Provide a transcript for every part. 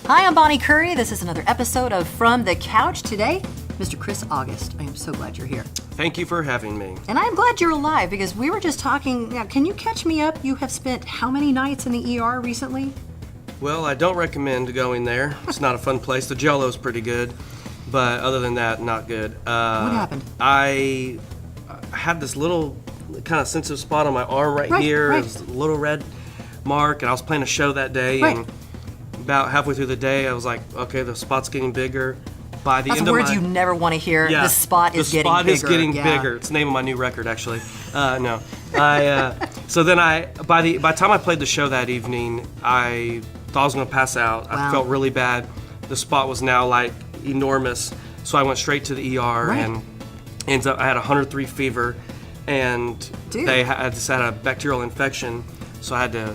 Hi, I'm Bonnie Curry. This is another episode of From the Couch. Today, Mr. Chris August. I am so glad you're here. Thank you for having me. And I'm glad you're alive because we were just talking. Now, can you catch me up? You have spent how many nights in the ER recently? Well, I don't recommend going there. It's not a fun place. The Jell-O's pretty good, but other than that, not good. What happened? I had this little kind of sensitive spot on my arm right here. Right. It was a little red mark, and I was playing a show that day, Right. and about halfway through the day, I was like, okay, the spot's getting bigger. By the That's end words of you never want to hear. Yeah, The spot is getting bigger. The spot is getting Yeah. bigger. It's the name of my new record, actually. No. So then by the time I played the show that evening, I thought I was going to pass out. Wow. I felt really bad. The spot was now like enormous. So I went straight to the ER Right. and ends up I had 103 fever, and Dude. I just had a bacterial infection. So I had to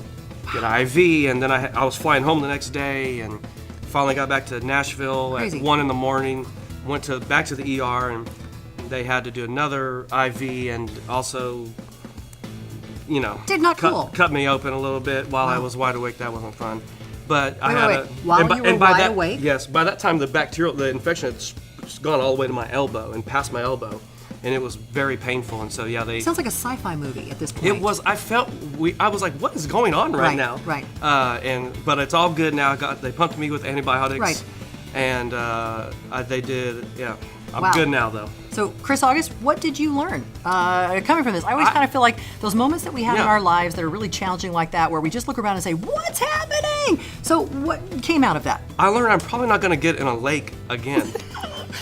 get an IV, and then I was flying home the next day, and finally got back to Nashville Crazy. at 1 a.m. Went back to the ER, and they had to do another IV, and also, Did not cool. cut me open a little bit while I was wide awake. That wasn't fun. But I had wait. While you were by wide that, awake? Yes, by that time the infection had gone all the way to my elbow and past my elbow, and it was very painful. And so they. Sounds like a sci-fi movie at this point. It was. I was like, what is going on right now? Right. But it's all good now. They pumped me with antibiotics. Right. And they did. Yeah. I'm Wow. good now though. So, Chris August, what did you learn coming from this? I always kind of feel like those moments that we have in Yeah. our lives that are really challenging like that, where we just look around and say, what's happening? So what came out of that? I learned I'm probably not going to get in a lake again.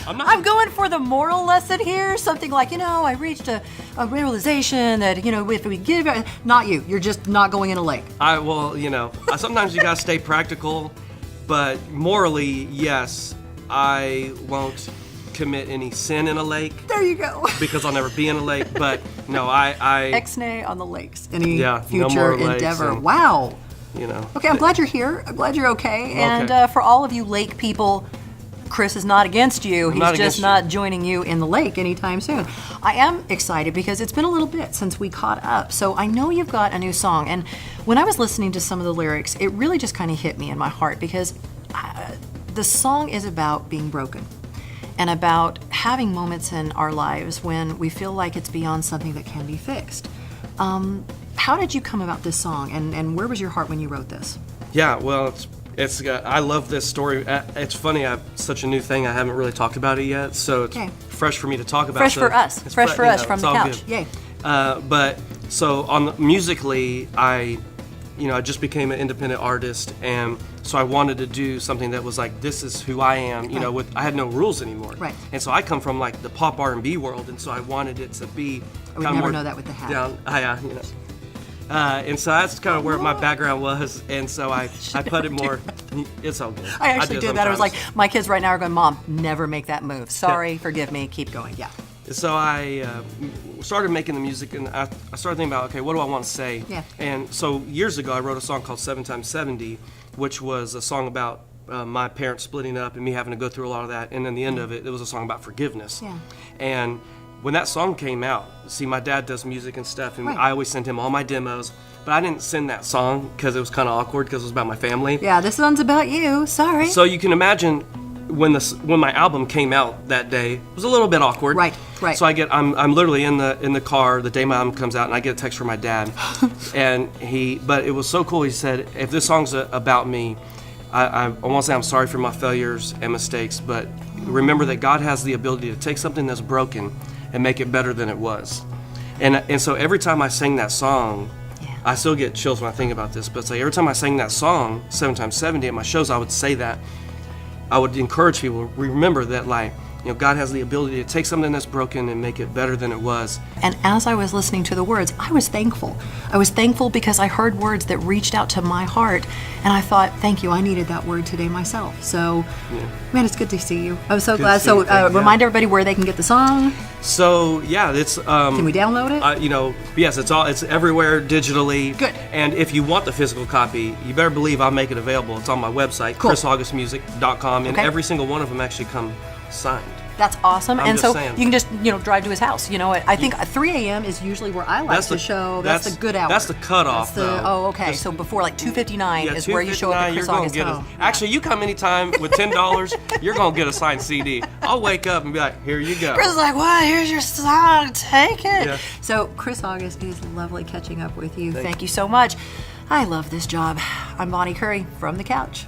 I'm going for the moral lesson here, something like, I reached a realization that, if we give, not you, you're just not going in a lake. Sometimes you got to stay practical, but morally, yes, I won't commit any sin in a lake. There you go. Because I'll never be in a lake, but no, I Ex-nay on the lakes. Any no future more lakes endeavor. and- Wow. Okay, Okay, I'm glad you're here. I'm glad you're okay. And for all of you lake people, Chris is not against you. He's not just against not joining you in the lake anytime soon. I am excited because it's been a little bit since we caught up. So I know you've got a new song. And when I was listening to some of the lyrics, it really just kind of hit me in my heart because the song is about being broken and about having moments in our lives when we feel like it's beyond something that can be fixed. How did you come about this song, and where was your heart when you wrote this? Yeah, well, it's I love this story. It's funny, such a new thing. I haven't really talked about it yet, so it's fresh for me to talk about. Fresh for us. It's Fresh for us from it's the all couch. good. Yay. But so musically, I just became an independent artist, and so I wanted to do something that was like, this is who I am. Right. I had no rules anymore. Right. And so I come from like the pop R&B world, and so I wanted it to be. I would kinda never more know that with the hat. Down, and so that's kind of where my background was, and so I put it more. It's all good. I actually do did that. I was like, sometimes. my kids right now are going, Mom, never make that move. Sorry, forgive me, keep going. Yeah. So I started making the music, and I started thinking about, okay, what do I want to say? Yeah. And so years ago, I wrote a song called 7x70, which was a song about my parents splitting up and me having to go through a lot of that. And then the end of it was a song about forgiveness. Yeah. And when that song came out, see, my dad does music and stuff, and Right. I always sent him all my demos, but I didn't send that song because it was kind of awkward because it was about my family. Yeah, this one's about you. Sorry. So you can imagine when my album came out that day, it was a little bit awkward. Right. So I'm literally in the car the day my album comes out, and I get a text from my dad, but it was so cool. He said, if this song's about me, I want to say I'm sorry for my failures and mistakes, but remember that God has the ability to take something that's broken and make it better than it was. And so every time I sing that song, I still get chills when I think about this, but it's like every time I sang that song, 7x70 at my shows, I would say that. I would encourage people, remember that, like, God has the ability to take something that's broken and make it better than it was. And as I was listening to the words, I was thankful. I was thankful because I heard words that reached out to my heart. And I thought, thank you, I needed that word today myself. So, man, it's good to see you. I was so glad. So, remind everybody where they can get the song. So, yeah, it's... Can we download it? Yes, it's everywhere digitally. Good. And if you want the physical copy, you better believe I'll make it available. It's on my website, Cool. chrisaugustmusic.com, and Okay. every single one of them actually come signed. That's awesome. I'm And just so saying. you can just, drive to his house. I think 3 a.m. is usually where I like to show. That's the good hour. That's the cutoff, though. Oh, okay. So before like 2:59 Yeah, is where you show up at $2.59, Chris you're gonna August's get home. Actually, you come anytime with $10, you're gonna get a signed CD. I'll wake up and be like, here you go. Chris is like, "What? Here's your song. Take it." Yeah. So Chris August, it is lovely catching up with you. Thank you so much. I love this job. I'm Bonnie Curry from The Couch.